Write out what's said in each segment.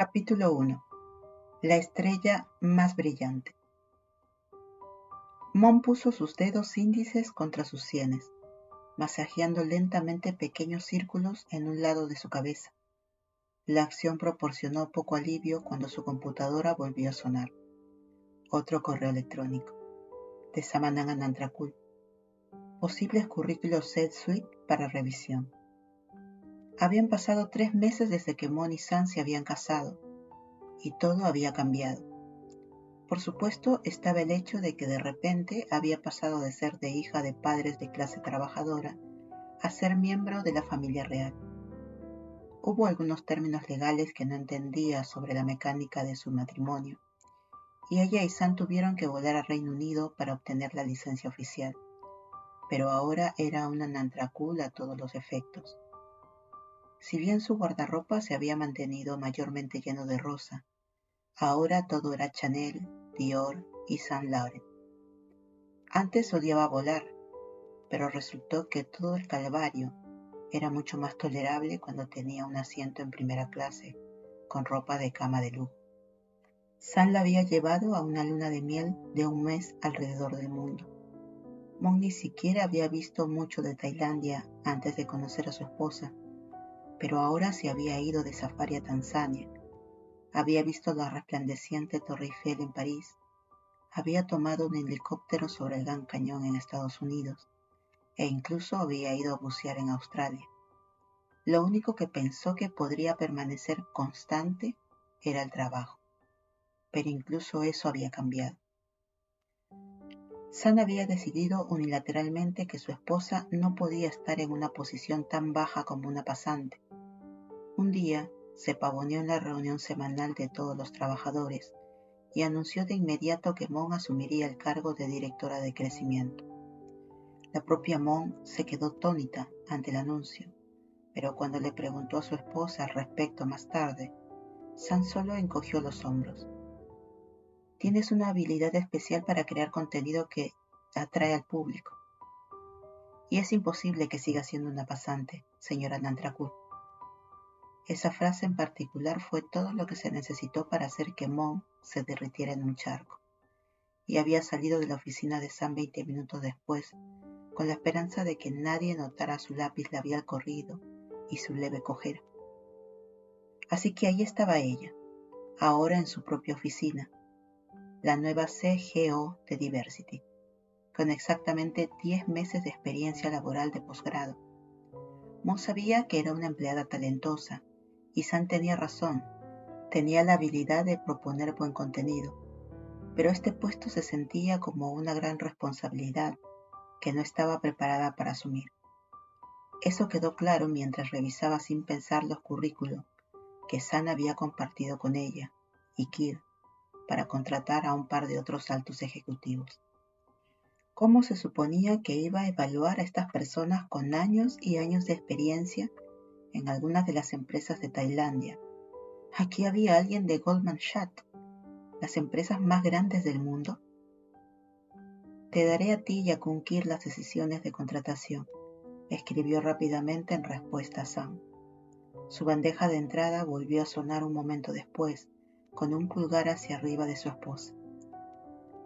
Capítulo 1. La estrella más brillante. Mon puso sus dedos índices contra sus sienes, masajeando lentamente pequeños círculos en un lado de su cabeza. La acción proporcionó poco alivio cuando su computadora volvió a sonar. Otro correo electrónico. De Samanang Anantrakul. Posibles currículos Z-Suite para revisión. Habían pasado 3 meses desde que Mon y San se habían casado, y todo había cambiado. Por supuesto, estaba el hecho de que de repente había pasado de ser de hija de padres de clase trabajadora a ser miembro de la familia real. Hubo algunos términos legales que no entendía sobre la mecánica de su matrimonio, y ella y San tuvieron que volar a Reino Unido para obtener la licencia oficial, pero ahora era una Anantrakul a todos los efectos. Si bien su guardarropa se había mantenido mayormente lleno de rosa, ahora todo era Chanel, Dior y Saint Laurent. Antes odiaba volar, pero resultó que todo el calvario era mucho más tolerable cuando tenía un asiento en primera clase, con ropa de cama de lujo. San la había llevado a una luna de miel de 1 mes alrededor del mundo. Mon ni siquiera había visto mucho de Tailandia antes de conocer a su esposa, pero ahora se había ido de safari a Tanzania. Había visto la resplandeciente Torre Eiffel en París. Había tomado un helicóptero sobre el Gran Cañón en Estados Unidos e incluso había ido a bucear en Australia. Lo único que pensó que podría permanecer constante era el trabajo, pero incluso eso había cambiado. San había decidido unilateralmente que su esposa no podía estar en una posición tan baja como una pasante. Un día se pavoneó en la reunión semanal de todos los trabajadores y anunció de inmediato que Mon asumiría el cargo de directora de crecimiento. La propia Mon se quedó atónita ante el anuncio, pero cuando le preguntó a su esposa al respecto más tarde, San solo encogió los hombros. Tienes una habilidad especial para crear contenido que atrae al público. Y es imposible que siga siendo una pasante, señora Anantrakul. Esa frase en particular fue todo lo que se necesitó para hacer que Mon se derritiera en un charco. Y había salido de la oficina de San 20 minutos después, con la esperanza de que nadie notara su lápiz labial corrido y su leve cojera. Así que ahí estaba ella, ahora en su propia oficina, la nueva CGO de Diversity, con exactamente 10 meses de experiencia laboral de posgrado. Mon sabía que era una empleada talentosa, y San tenía razón, tenía la habilidad de proponer buen contenido, pero este puesto se sentía como una gran responsabilidad que no estaba preparada para asumir. Eso quedó claro mientras revisaba sin pensar los currículos que San había compartido con ella y Kid para contratar a un par de otros altos ejecutivos. ¿Cómo se suponía que iba a evaluar a estas personas con años y años de experiencia en algunas de las empresas de Tailandia? Aquí había alguien de Goldman Sachs, las empresas más grandes del mundo. Te daré a ti y a Kunkir las decisiones de contratación, escribió rápidamente en respuesta a Sam. Su bandeja de entrada volvió a sonar un momento después, con un pulgar hacia arriba de su esposa.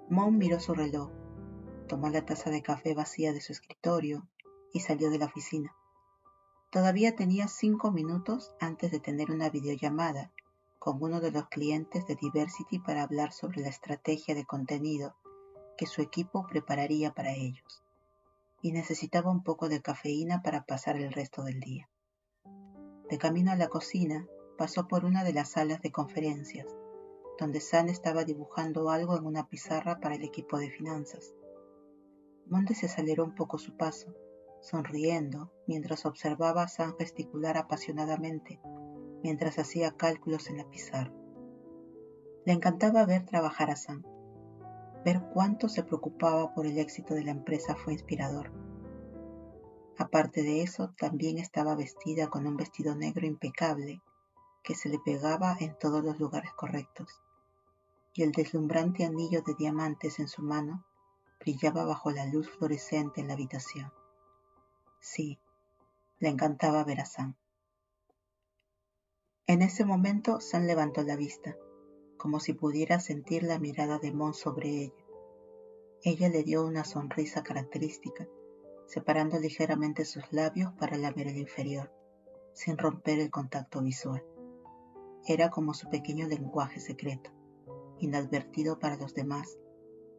Mon miró su reloj, tomó la taza de café vacía de su escritorio y salió de la oficina. Todavía tenía 5 minutos antes de tener una videollamada con uno de los clientes de Diversity para hablar sobre la estrategia de contenido que su equipo prepararía para ellos, y necesitaba un poco de cafeína para pasar el resto del día. De camino a la cocina, pasó por una de las salas de conferencias, donde San estaba dibujando algo en una pizarra para el equipo de finanzas. Mon desaceleró un poco su paso, sonriendo mientras observaba a San gesticular apasionadamente mientras hacía cálculos en la pizarra. Le encantaba ver trabajar a San. Ver cuánto se preocupaba por el éxito de la empresa fue inspirador. Aparte de eso, también estaba vestida con un vestido negro impecable que se le pegaba en todos los lugares correctos, y el deslumbrante anillo de diamantes en su mano brillaba bajo la luz fluorescente en la habitación. Sí, le encantaba ver a Sam. En ese momento, Sam levantó la vista, como si pudiera sentir la mirada de Mon sobre ella. Ella le dio una sonrisa característica, separando ligeramente sus labios para lamer el inferior, sin romper el contacto visual. Era como su pequeño lenguaje secreto, inadvertido para los demás,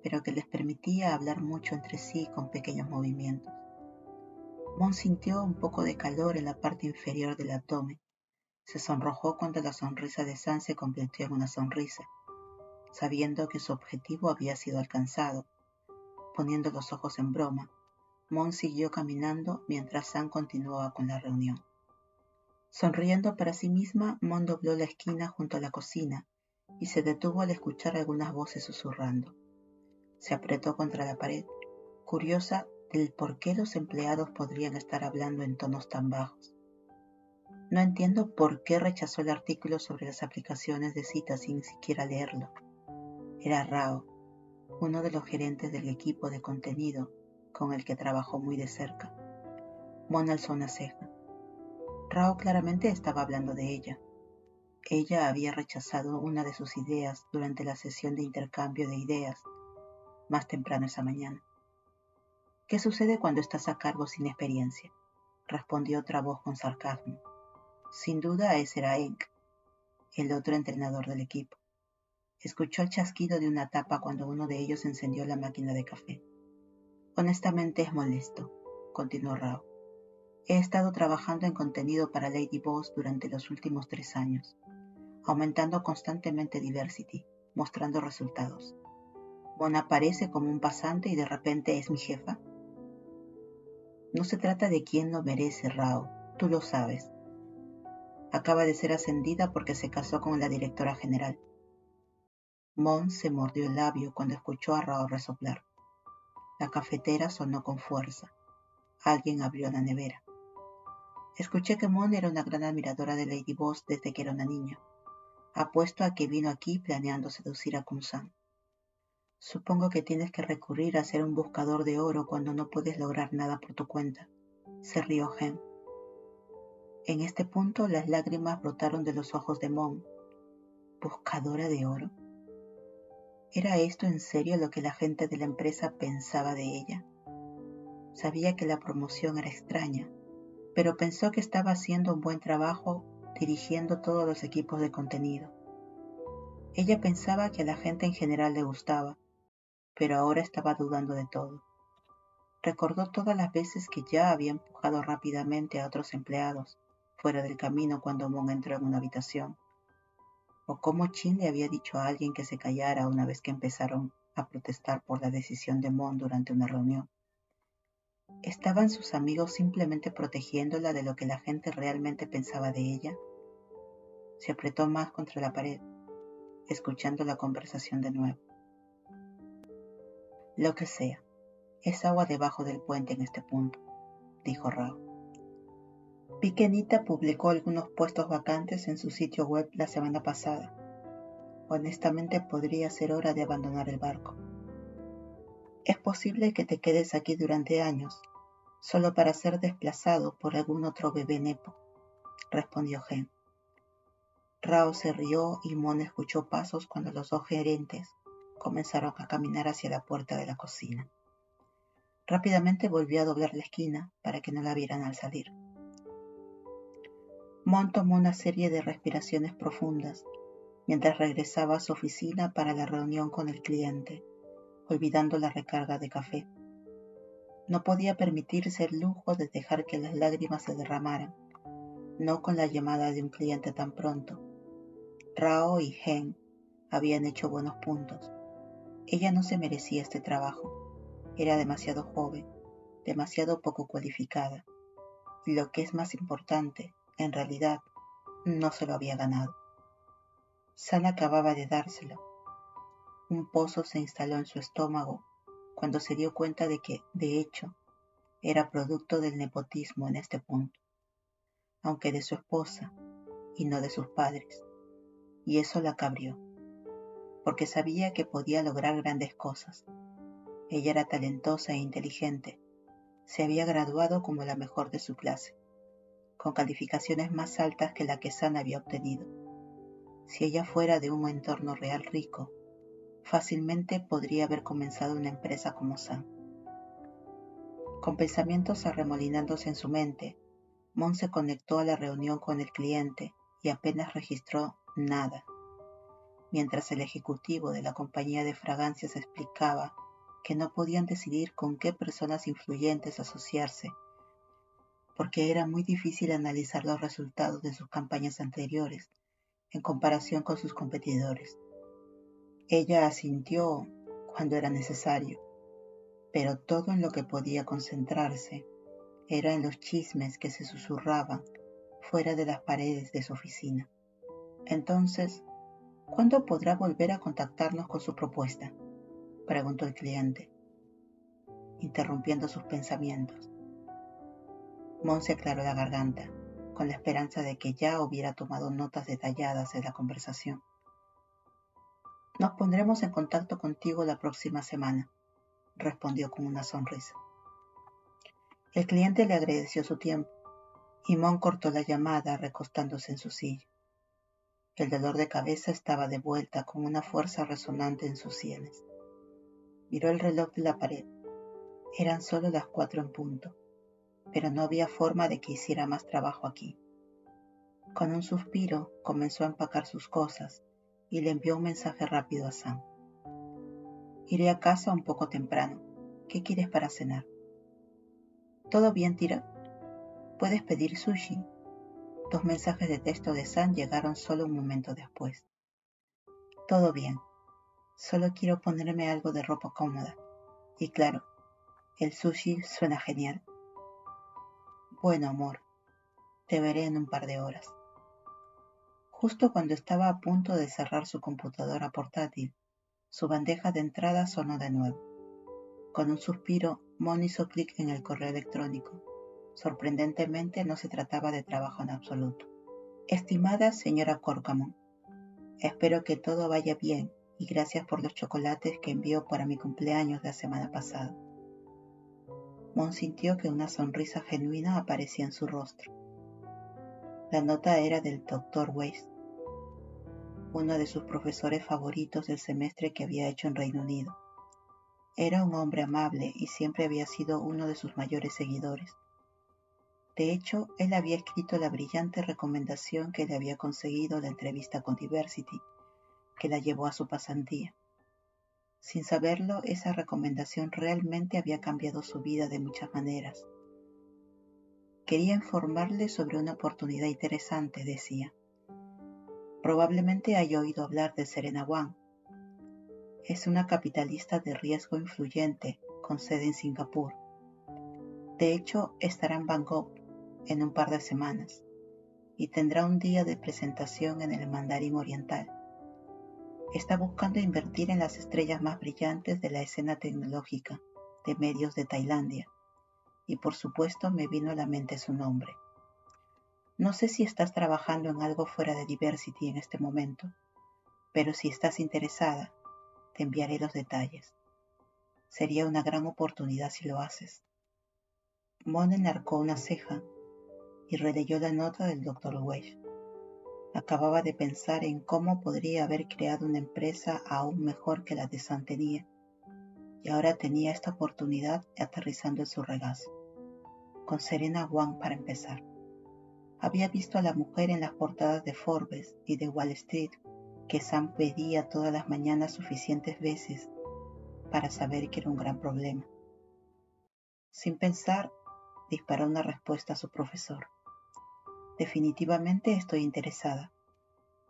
pero que les permitía hablar mucho entre sí con pequeños movimientos. Mon sintió un poco de calor en la parte inferior del abdomen. Se sonrojó cuando la sonrisa de Sam se convirtió en una sonrisa, sabiendo que su objetivo había sido alcanzado. Poniendo los ojos en broma, Mon siguió caminando mientras Sam continuaba con la reunión. Sonriendo para sí misma, Mon dobló la esquina junto a la cocina y se detuvo al escuchar algunas voces susurrando. Se apretó contra la pared, curiosa del por qué los empleados podrían estar hablando en tonos tan bajos. No entiendo por qué rechazó el artículo sobre las aplicaciones de citas sin siquiera leerlo. Era Rao, uno de los gerentes del equipo de contenido con el que trabajó muy de cerca. Mon alzó una ceja. Rao claramente estaba hablando de ella. Ella había rechazado una de sus ideas durante la sesión de intercambio de ideas más temprano esa mañana. ¿Qué sucede cuando estás a cargo sin experiencia?, respondió otra voz con sarcasmo. Sin duda ese era Enk, el otro entrenador del equipo. Escuchó el chasquido de una tapa cuando uno de ellos encendió la máquina de café. Honestamente es molesto, continuó Rao. He estado trabajando en contenido para Lady Boss durante los últimos 3 años, aumentando constantemente Diversity, mostrando resultados. Mon aparece como un pasante y de repente es mi jefa. No se trata de quién lo merece, Rao, tú lo sabes. Acaba de ser ascendida porque se casó con la directora general. Mon se mordió el labio cuando escuchó a Rao resoplar. La cafetera sonó con fuerza. Alguien abrió la nevera. Escuché que Mon era una gran admiradora de Lady Boss desde que era una niña. Apuesto a que vino aquí planeando seducir a Kun-san. Supongo que tienes que recurrir a ser un buscador de oro cuando no puedes lograr nada por tu cuenta, se rió Hen. En este punto las lágrimas brotaron de los ojos de Mon. ¿Buscadora de oro? ¿Era esto en serio lo que la gente de la empresa pensaba de ella? Sabía que la promoción era extraña, pero pensó que estaba haciendo un buen trabajo dirigiendo todos los equipos de contenido. Ella pensaba que a la gente en general le gustaba, pero ahora estaba dudando de todo. Recordó todas las veces que ya había empujado rápidamente a otros empleados fuera del camino cuando Mon entró en una habitación, o cómo Chin le había dicho a alguien que se callara una vez que empezaron a protestar por la decisión de Mon durante una reunión. ¿Estaban sus amigos simplemente protegiéndola de lo que la gente realmente pensaba de ella? Se apretó más contra la pared, escuchando la conversación de nuevo. Lo que sea, es agua debajo del puente en este punto, dijo Rao. Vi que Anita publicó algunos puestos vacantes en su sitio web la semana pasada. Honestamente podría ser hora de abandonar el barco. Es posible que te quedes aquí durante años, solo para ser desplazado por algún otro bebé nepo, respondió Gen. Rao se rió y Mon escuchó pasos cuando los dos gerentes comenzaron a caminar hacia la puerta de la cocina. Rápidamente volvió a doblar la esquina para que no la vieran al salir. Mon tomó una serie de respiraciones profundas mientras regresaba a su oficina para la reunión con el cliente, olvidando la recarga de café. No podía permitirse el lujo de dejar que las lágrimas se derramaran, no con la llamada de un cliente tan pronto. Rao y Gen habían hecho buenos puntos. Ella no se merecía este trabajo. Era demasiado joven, demasiado poco cualificada. Y lo que es más importante, en realidad, no se lo había ganado. San acababa de dárselo. Un pozo se instaló en su estómago cuando se dio cuenta de que, de hecho, era producto del nepotismo en este punto, aunque de su esposa y no de sus padres. Y eso la cabrió, porque sabía que podía lograr grandes cosas. Ella era talentosa e inteligente. Se había graduado como la mejor de su clase. con calificaciones más altas que la que San había obtenido. Si ella fuera de un entorno real rico, fácilmente podría haber comenzado una empresa como San. Con pensamientos arremolinándose en su mente, Mon se conectó a la reunión con el cliente y apenas registró nada. Mientras el ejecutivo de la compañía de fragancias explicaba que no podían decidir con qué personas influyentes asociarse, porque era muy difícil analizar los resultados de sus campañas anteriores en comparación con sus competidores. Ella asintió cuando era necesario, pero todo en lo que podía concentrarse era en los chismes que se susurraban fuera de las paredes de su oficina. Entonces, ¿cuándo podrá volver a contactarnos con su propuesta?, preguntó el cliente, interrumpiendo sus pensamientos. Mon se aclaró la garganta, con la esperanza de que ya hubiera tomado notas detalladas de la conversación. Nos pondremos en contacto contigo la próxima semana, respondió con una sonrisa. El cliente le agradeció su tiempo y Mon cortó la llamada recostándose en su silla. El dolor de cabeza estaba de vuelta con una fuerza resonante en sus sienes. Miró el reloj de la pared. Eran solo las 4 en punto, pero no había forma de que hiciera más trabajo aquí. Con un suspiro comenzó a empacar sus cosas y le envió un mensaje rápido a Sam. Iré a casa un poco temprano. ¿Qué quieres para cenar? ¿Todo bien, Tira? ¿Puedes pedir sushi? 2 mensajes de texto de Sam llegaron solo un momento después. Todo bien. Solo quiero ponerme algo de ropa cómoda. Y claro, el sushi suena genial. Bueno, amor, te veré en un par de horas. Justo cuando estaba a punto de cerrar su computadora portátil, su bandeja de entrada sonó de nuevo. Con un suspiro, Mon hizo clic en el correo electrónico. Sorprendentemente no se trataba de trabajo en absoluto. Estimada señora Corcamon, espero que todo vaya bien y gracias por los chocolates que envió para mi cumpleaños la semana pasada. Mon sintió que una sonrisa genuina aparecía en su rostro. La nota era del Dr. Weiss, uno de sus profesores favoritos del semestre que había hecho en Reino Unido. Era un hombre amable y siempre había sido uno de sus mayores seguidores. De hecho, él había escrito la brillante recomendación que le había conseguido la entrevista con Diversity, que la llevó a su pasantía. Sin saberlo, esa recomendación realmente había cambiado su vida de muchas maneras. Quería informarle sobre una oportunidad interesante, decía. Probablemente haya oído hablar de Serena Wang. Es una capitalista de riesgo influyente con sede en Singapur. De hecho, estará en Bangkok en un par de semanas y tendrá un día de presentación en el Mandarín Oriental. Está buscando invertir en las estrellas más brillantes de la escena tecnológica de medios de Tailandia y por supuesto me vino a la mente su nombre. No sé si estás trabajando en algo fuera de Diversity en este momento, pero si estás interesada, te enviaré los detalles. Sería una gran oportunidad si lo haces. Mon enarcó una ceja y releyó la nota del Dr. Weiss. Acababa de pensar en cómo podría haber creado una empresa aún mejor que la de San tenía, y ahora tenía esta oportunidad aterrizando en su regazo. Con Serena Wang para empezar. Había visto a la mujer en las portadas de Forbes y de Wall Street que Sam pedía todas las mañanas suficientes veces para saber que era un gran problema. Sin pensar, disparó una respuesta a su profesor. Definitivamente estoy interesada.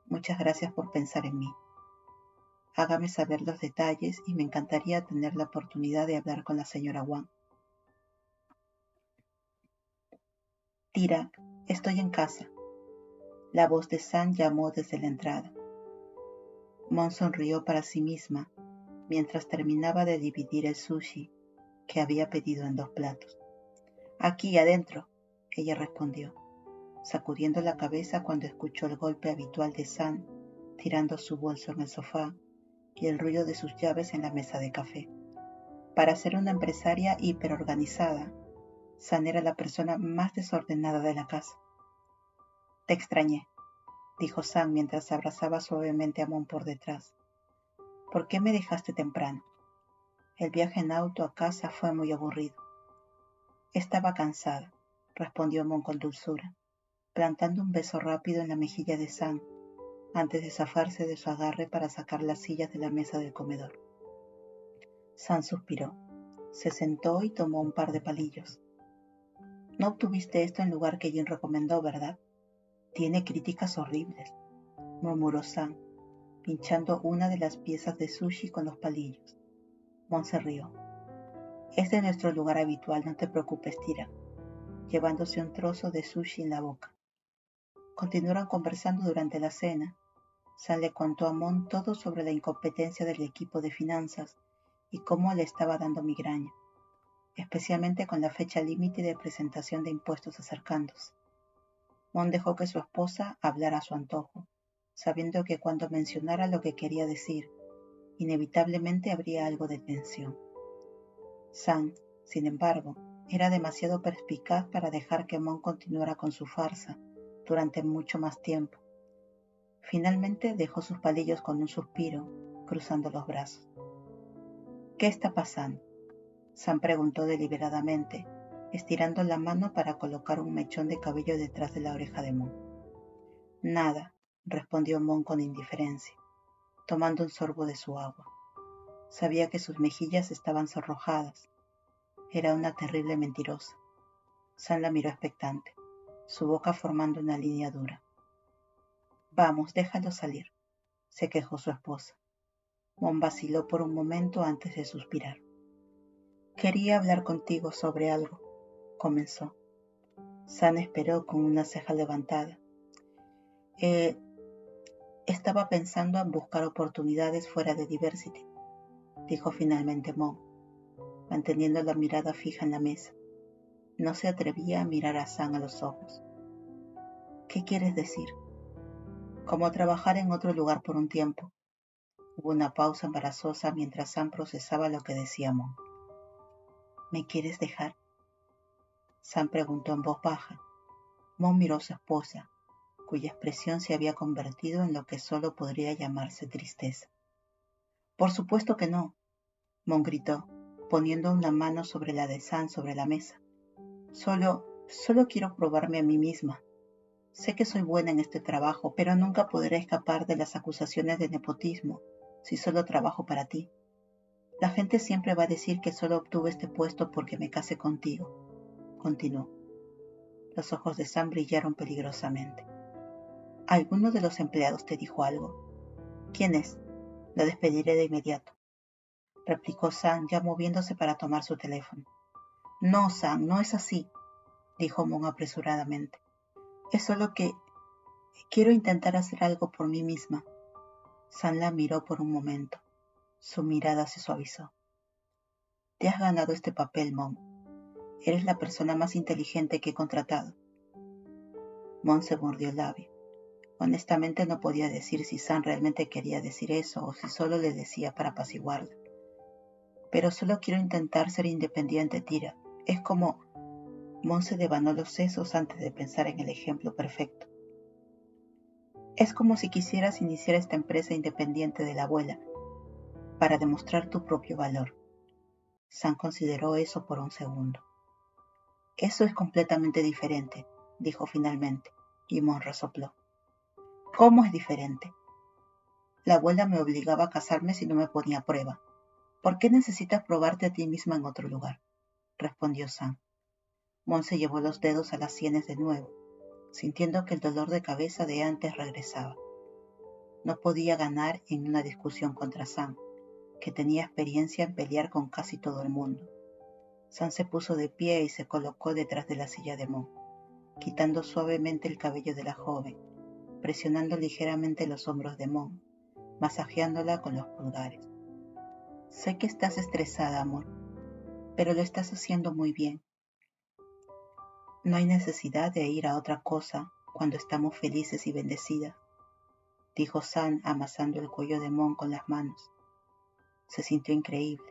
Muchas gracias por pensar en mí. Hágame saber los detalles y me encantaría tener la oportunidad de hablar con la señora Wang. Tira, estoy en casa. La voz de Sam llamó desde la entrada. Mon sonrió para sí misma mientras terminaba de dividir el sushi que había pedido en 2 platos. Aquí adentro, ella respondió, sacudiendo la cabeza cuando escuchó el golpe habitual de Sam tirando su bolso en el sofá y el ruido de sus llaves en la mesa de café. Para ser una empresaria hiperorganizada, Sam era la persona más desordenada de la casa. Te extrañé, dijo Sam mientras abrazaba suavemente a Mon por detrás. ¿Por qué me dejaste temprano? El viaje en auto a casa fue muy aburrido. Estaba cansada, respondió Mon con dulzura, plantando un beso rápido en la mejilla de Sam antes de zafarse de su agarre para sacar las sillas de la mesa del comedor. Sam suspiró, se sentó y tomó un par de palillos. No obtuviste esto en lugar que Jin recomendó, ¿verdad? Tiene críticas horribles, murmuró Sam, pinchando una de las piezas de sushi con los palillos. Mon se rió. Es de nuestro lugar habitual, no te preocupes, Tira, llevándose un trozo de sushi en la boca. Continuaron conversando durante la cena. Sam le contó a Mon todo sobre la incompetencia del equipo de finanzas y cómo le estaba dando migraña, especialmente con la fecha límite de presentación de impuestos acercándose. Mon dejó que su esposa hablara a su antojo, sabiendo que cuando mencionara lo que quería decir, inevitablemente habría algo de tensión. Sam, sin embargo, era demasiado perspicaz para dejar que Mon continuara con su farsa durante mucho más tiempo. Finalmente dejó sus palillos con un suspiro, cruzando los brazos. ¿Qué está pasando? Sam preguntó deliberadamente, estirando la mano para colocar un mechón de cabello detrás de la oreja de Mon. Nada, respondió Mon con indiferencia, tomando un sorbo de su agua. Sabía que sus mejillas estaban sonrojadas. Era una terrible mentirosa. Sam la miró expectante, su boca formando una línea dura. Vamos, déjalo salir, se quejó su esposa. Mon vaciló por un momento antes de suspirar. Quería hablar contigo sobre algo, comenzó. Sam esperó con una ceja levantada. Estaba pensando en buscar oportunidades fuera de Diversity, dijo finalmente Mon, manteniendo la mirada fija en la mesa. No se atrevía a mirar a Sam a los ojos. ¿Qué quieres decir? Como trabajar en otro lugar por un tiempo. Hubo una pausa embarazosa mientras Sam procesaba lo que decía Mon. ¿Me quieres dejar? Sam preguntó en voz baja. Mon miró a su esposa, cuya expresión se había convertido en lo que solo podría llamarse tristeza. Por supuesto que no, Mon gritó, poniendo una mano sobre la de Sam sobre la mesa. Solo quiero probarme a mí misma. Sé que soy buena en este trabajo, pero nunca podré escapar de las acusaciones de nepotismo si solo trabajo para ti. La gente siempre va a decir que solo obtuve este puesto porque me casé contigo, continuó. Los ojos de Sam brillaron peligrosamente. ¿Alguno de los empleados te dijo algo? ¿Quién es? Lo despediré de inmediato, replicó Sam ya moviéndose para tomar su teléfono. No, Sam, no es así, dijo Mon apresuradamente. Es solo que quiero intentar hacer algo por mí misma. Sam la miró por un momento. Su mirada se suavizó. Te has ganado este papel, Mon. Eres la persona más inteligente que he contratado. Mon se mordió el labio. Honestamente no podía decir si Sam realmente quería decir eso o si solo le decía para apaciguarla. Pero solo quiero intentar ser independiente, Tira. Es como... Mon se devanó los sesos antes de pensar en el ejemplo perfecto. Es como si quisieras iniciar esta empresa independiente de la abuela, para demostrar tu propio valor. Sam consideró eso por un segundo. Eso es completamente diferente, dijo finalmente, y Mon resopló. ¿Cómo es diferente? La abuela me obligaba a casarme si no me ponía a prueba. ¿Por qué necesitas probarte a ti misma en otro lugar? Respondió Sam. Mon se llevó los dedos a las sienes de nuevo, sintiendo que el dolor de cabeza de antes regresaba. No podía ganar en una discusión contra Sam, que tenía experiencia en pelear con casi todo el mundo. Sam se puso de pie y se colocó detrás de la silla de Mon, quitando suavemente el cabello de la joven, presionando ligeramente los hombros de Mon, masajeándola con los pulgares. Sé que estás estresada, amor, pero lo estás haciendo muy bien. No hay necesidad de ir a otra cosa cuando estamos felices y bendecidas, dijo Sam amasando el cuello de Mon con las manos. Se sintió increíble.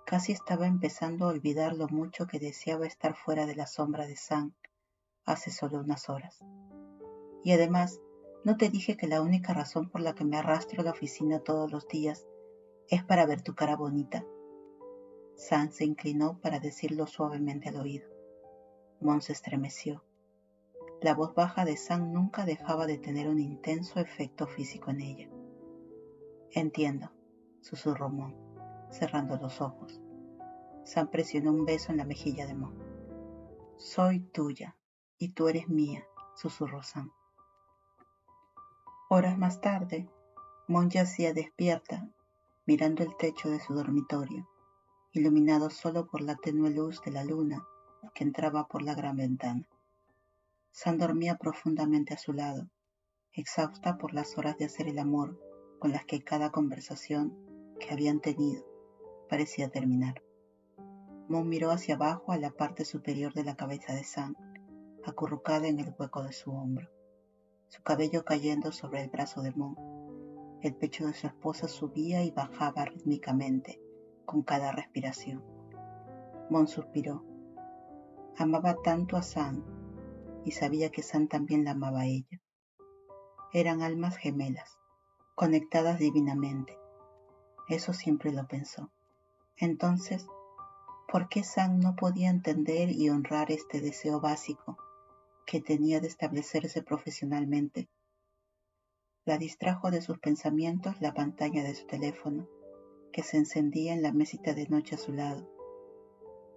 Casi estaba empezando a olvidar lo mucho que deseaba estar fuera de la sombra de Sam hace solo unas horas. Y además, ¿no te dije que la única razón por la que me arrastro a la oficina todos los días es para ver tu cara bonita? Sam se inclinó para decirlo suavemente al oído. Mon se estremeció. La voz baja de Sam nunca dejaba de tener un intenso efecto físico en ella. Entiendo, susurró Mon, cerrando los ojos. Sam presionó un beso en la mejilla de Mon. Soy tuya, y tú eres mía, susurró Sam. Horas más tarde, Mon yacía despierta, mirando el techo de su dormitorio, iluminado solo por la tenue luz de la luna que entraba por la gran ventana. Sam dormía profundamente a su lado, exhausta por las horas de hacer el amor con las que cada conversación que habían tenido parecía terminar. Mon miró hacia abajo a la parte superior de la cabeza de Sam, acurrucada en el hueco de su hombro, su cabello cayendo sobre el brazo de Mon. El pecho de su esposa subía y bajaba rítmicamente con cada respiración. Mon suspiró. Amaba tanto a Sam y sabía que Sam también la amaba a ella. Eran almas gemelas, conectadas divinamente. Eso siempre lo pensó. Entonces, ¿por qué Sam no podía entender y honrar este deseo básico que tenía de establecerse profesionalmente? La distrajo de sus pensamientos la pantalla de su teléfono, que se encendía en la mesita de noche a su lado.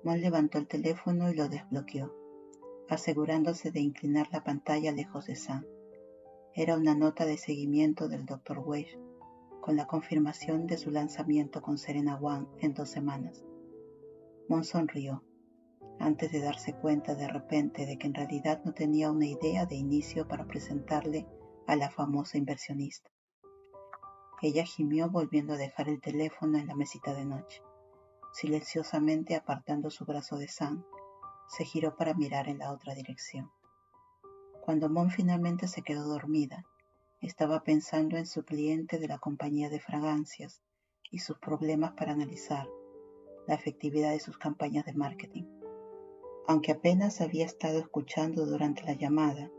Mon levantó el teléfono y lo desbloqueó, asegurándose de inclinar la pantalla lejos de Sam. Era una nota de seguimiento del Dr. Weiss, con la confirmación de su lanzamiento con Serena Wang en 2 semanas. Mon sonrió, antes de darse cuenta de repente de que en realidad no tenía una idea de inicio para presentarle a la famosa inversionista. Ella gimió volviendo a dejar el teléfono en la mesita de noche. Silenciosamente apartando su brazo de Sam, se giró para mirar en la otra dirección. Cuando Mon finalmente se quedó dormida, estaba pensando en su cliente de la compañía de fragancias y sus problemas para analizar la efectividad de sus campañas de marketing. Aunque apenas había estado escuchando durante la llamada,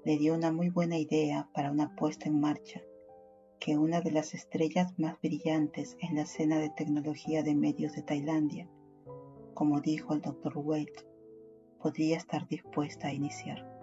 le dio una muy buena idea para una puesta en marcha que una de las estrellas más brillantes en la escena de tecnología de medios de Tailandia, como dijo el Dr. Wade, podría estar dispuesta a iniciar.